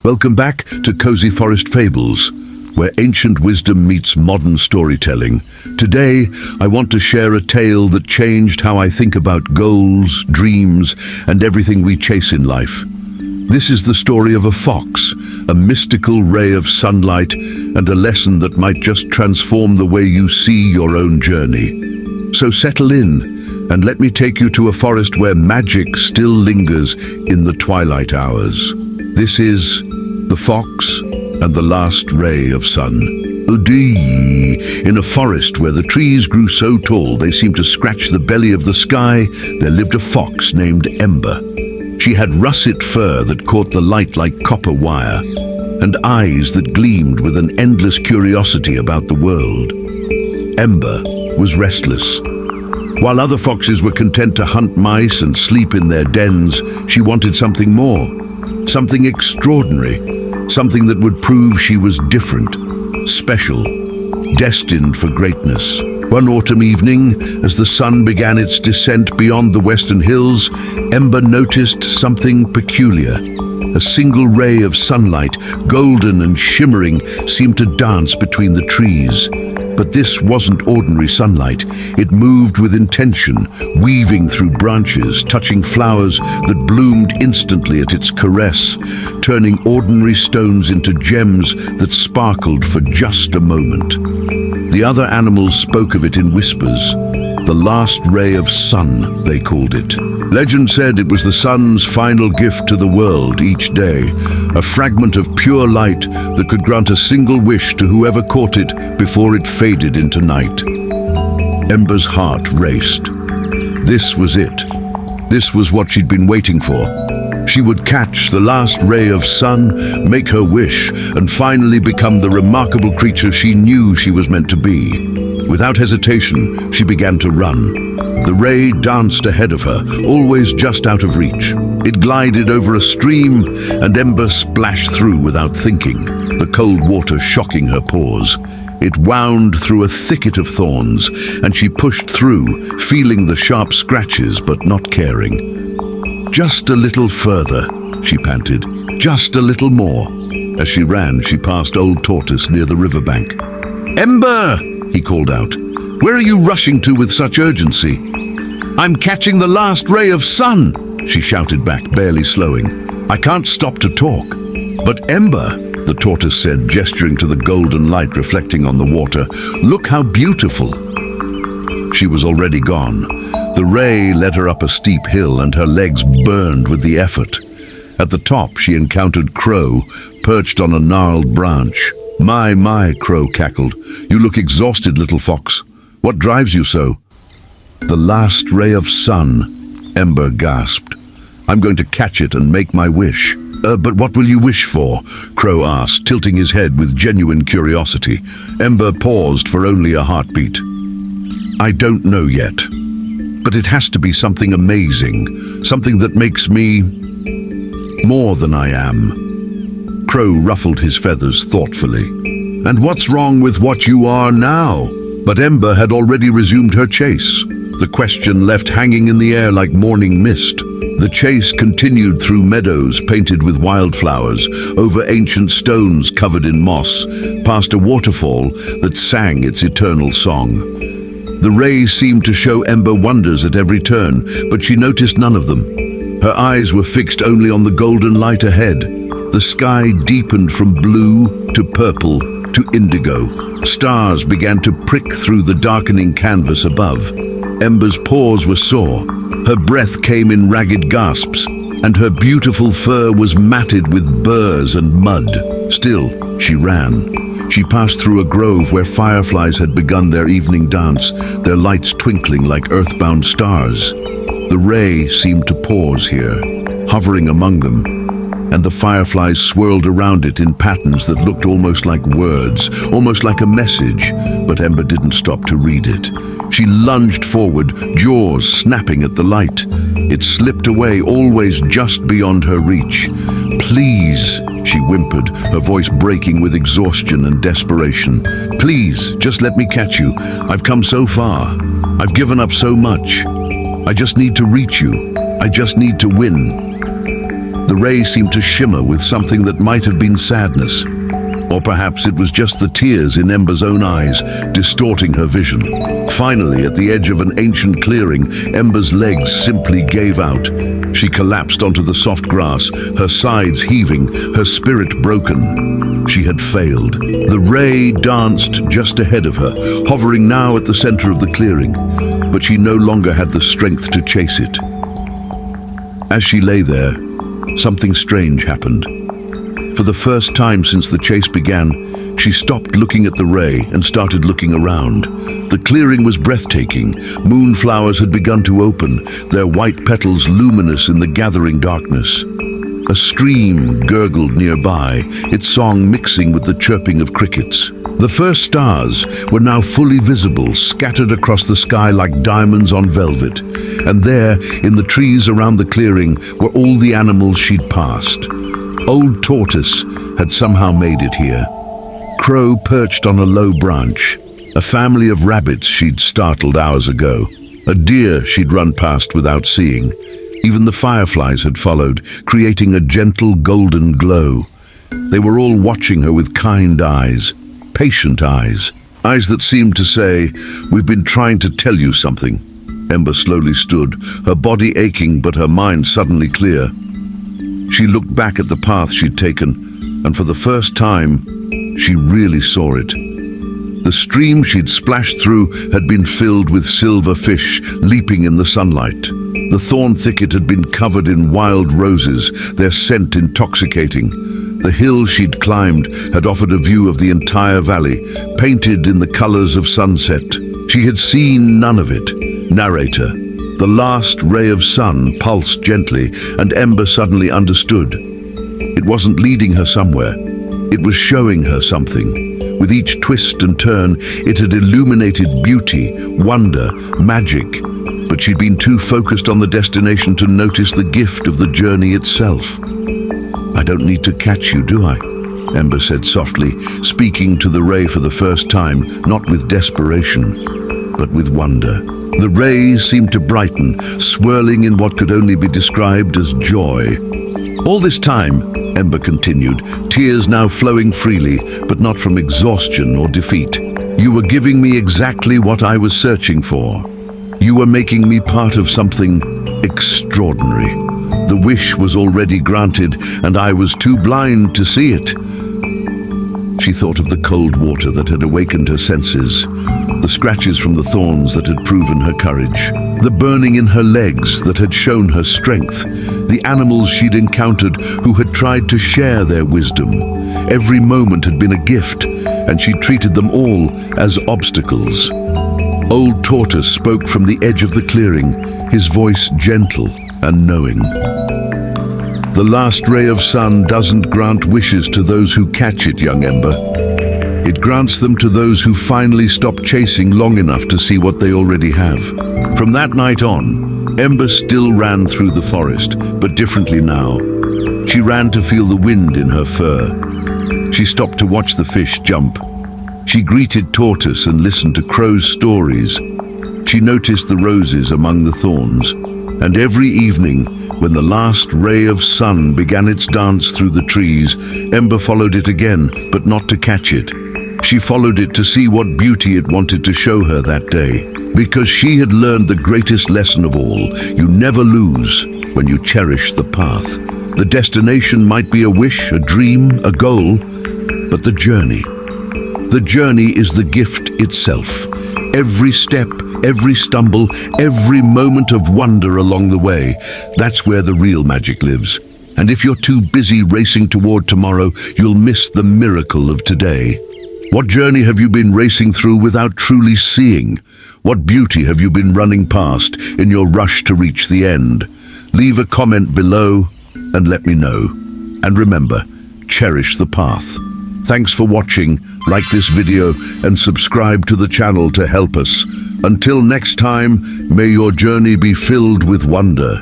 Welcome back to Cozy Forest Fables, where ancient wisdom meets modern storytelling. Today, I want to share a tale that changed how I think about goals, dreams, and everything we chase in life. This is the story of a fox, a mystical ray of sunlight, and a lesson that might just transform the way you see your own journey. So settle in, and let me take you to a forest where magic still lingers in the twilight hours. This is The Fox and the Last Ray of Sun. In a forest where the trees grew so tall they seemed to scratch the belly of the sky, there lived a fox named Ember. She had russet fur that caught the light like copper wire, and eyes that gleamed with an endless curiosity about the world. Ember was restless. While other foxes were content to hunt mice and sleep in their dens, she wanted something more, something extraordinary, something that would prove she was different, special, destined for greatness. One autumn evening, as the sun began its descent beyond the western hills, Ember noticed something peculiar. A single ray of sunlight, golden and shimmering, seemed to dance between the trees. But this wasn't ordinary sunlight. It moved with intention, weaving through branches, touching flowers that bloomed instantly at its caress, turning ordinary stones into gems that sparkled for just a moment. The other animals spoke of it in whispers. The last ray of sun, they called it. Legend said it was the sun's final gift to the world each day, a fragment of pure light that could grant a single wish to whoever caught it before it faded into night. Ember's heart raced. This was it. This was what she'd been waiting for. She would catch the last ray of sun, make her wish, and finally become the remarkable creature she knew she was meant to be. Without hesitation, she began to run. The ray danced ahead of her, always just out of reach. It glided over a stream, and Ember splashed through without thinking, the cold water shocking her paws. It wound through a thicket of thorns, and she pushed through, feeling the sharp scratches but not caring. Just a little further, she panted. Just a little more. As she ran, she passed Old Tortoise near the riverbank. "Ember!" he called out. "Where are you rushing to with such urgency?" "I'm catching the last ray of sun," she shouted back, barely slowing. "I can't stop to talk." "But Ember," the tortoise said, gesturing to the golden light reflecting on the water, "look how beautiful." She was already gone. The ray led her up a steep hill, and her legs burned with the effort. At the top, she encountered Crow, perched on a gnarled branch. My, Crow cackled. "You look exhausted, little fox. What drives you so?" "The last ray of sun," Ember gasped. "I'm going to catch it and make my wish." But what will you wish for?" Crow asked, tilting his head with genuine curiosity. Ember paused for only a heartbeat. "I don't know yet. But it has to be something amazing, something that makes me more than I am." Crow ruffled his feathers thoughtfully. "And what's wrong with what you are now?" But Ember had already resumed her chase, the question left hanging in the air like morning mist. The chase continued through meadows painted with wildflowers, over ancient stones covered in moss, past a waterfall that sang its eternal song. The ray seemed to show Ember wonders at every turn, but she noticed none of them. Her eyes were fixed only on the golden light ahead. The sky deepened from blue to purple to indigo. Stars began to prick through the darkening canvas above. Ember's paws were sore. Her breath came in ragged gasps, and her beautiful fur was matted with burrs and mud. Still, she ran. She passed through a grove where fireflies had begun their evening dance, their lights twinkling like earthbound stars. The ray seemed to pause here, hovering among them, and the fireflies swirled around it in patterns that looked almost like words, almost like a message, but Ember didn't stop to read it. She lunged forward, jaws snapping at the light. It slipped away, always just beyond her reach. "Please," she whimpered, her voice breaking with exhaustion and desperation. "Please, just let me catch you. I've come so far. I've given up so much. I just need to reach you. I just need to win." The ray seemed to shimmer with something that might have been sadness. Or perhaps it was just the tears in Ember's own eyes, distorting her vision. Finally, at the edge of an ancient clearing, Ember's legs simply gave out. She collapsed onto the soft grass, her sides heaving, her spirit broken. She had failed. The ray danced just ahead of her, hovering now at the center of the clearing, but she no longer had the strength to chase it. As she lay there, something strange happened. For the first time since the chase began, she stopped looking at the ray and started looking around. The clearing was breathtaking. Moonflowers had begun to open, their white petals luminous in the gathering darkness. A stream gurgled nearby, its song mixing with the chirping of crickets. The first stars were now fully visible, scattered across the sky like diamonds on velvet. And there, in the trees around the clearing, were all the animals she'd passed. Old Tortoise had somehow made it here. Crow perched on a low branch. A family of rabbits she'd startled hours ago. A deer she'd run past without seeing. Even the fireflies had followed, creating a gentle golden glow. They were all watching her with kind eyes, patient eyes. Eyes that seemed to say, "We've been trying to tell you something." Ember slowly stood, her body aching but her mind suddenly clear. She looked back at the path she'd taken, and for the first time, she really saw it. The stream she'd splashed through had been filled with silver fish leaping in the sunlight. The thorn thicket had been covered in wild roses, their scent intoxicating. The hill she'd climbed had offered a view of the entire valley, painted in the colors of sunset. She had seen none of it. Narrator. The last ray of sun pulsed gently, and Ember suddenly understood. It wasn't leading her somewhere. It was showing her something. With each twist and turn, it had illuminated beauty, wonder, magic. But she'd been too focused on the destination to notice the gift of the journey itself. "I don't need to catch you, do I?" Ember said softly, speaking to the ray for the first time, not with desperation, but with wonder. The rays seemed to brighten, swirling in what could only be described as joy. "All this time," Ember continued, tears now flowing freely, but not from exhaustion or defeat, "you were giving me exactly what I was searching for. You were making me part of something extraordinary. The wish was already granted, and I was too blind to see it." She thought of the cold water that had awakened her senses, the scratches from the thorns that had proven her courage, the burning in her legs that had shown her strength, the animals she'd encountered who had tried to share their wisdom. Every moment had been a gift, and she treated them all as obstacles. Old Tortoise spoke from the edge of the clearing, his voice gentle and knowing. "The last ray of sun doesn't grant wishes to those who catch it, young Ember. It grants them to those who finally stop chasing long enough to see what they already have." From that night on, Ember still ran through the forest, but differently now. She ran to feel the wind in her fur. She stopped to watch the fish jump. She greeted Tortoise and listened to Crow's stories. She noticed the roses among the thorns. And every evening, when the last ray of sun began its dance through the trees, Ember followed it again, but not to catch it. She followed it to see what beauty it wanted to show her that day. Because she had learned the greatest lesson of all: you never lose when you cherish the path. The destination might be a wish, a dream, a goal, but the journey is the gift itself. Every step, every stumble, every moment of wonder along the way, that's where the real magic lives. And if you're too busy racing toward tomorrow, you'll miss the miracle of today. What journey have you been racing through without truly seeing? What beauty have you been running past in your rush to reach the end? Leave a comment below and let me know. And remember, cherish the path. Thanks for watching. Like this video and subscribe to the channel to help us. Until next time, may your journey be filled with wonder.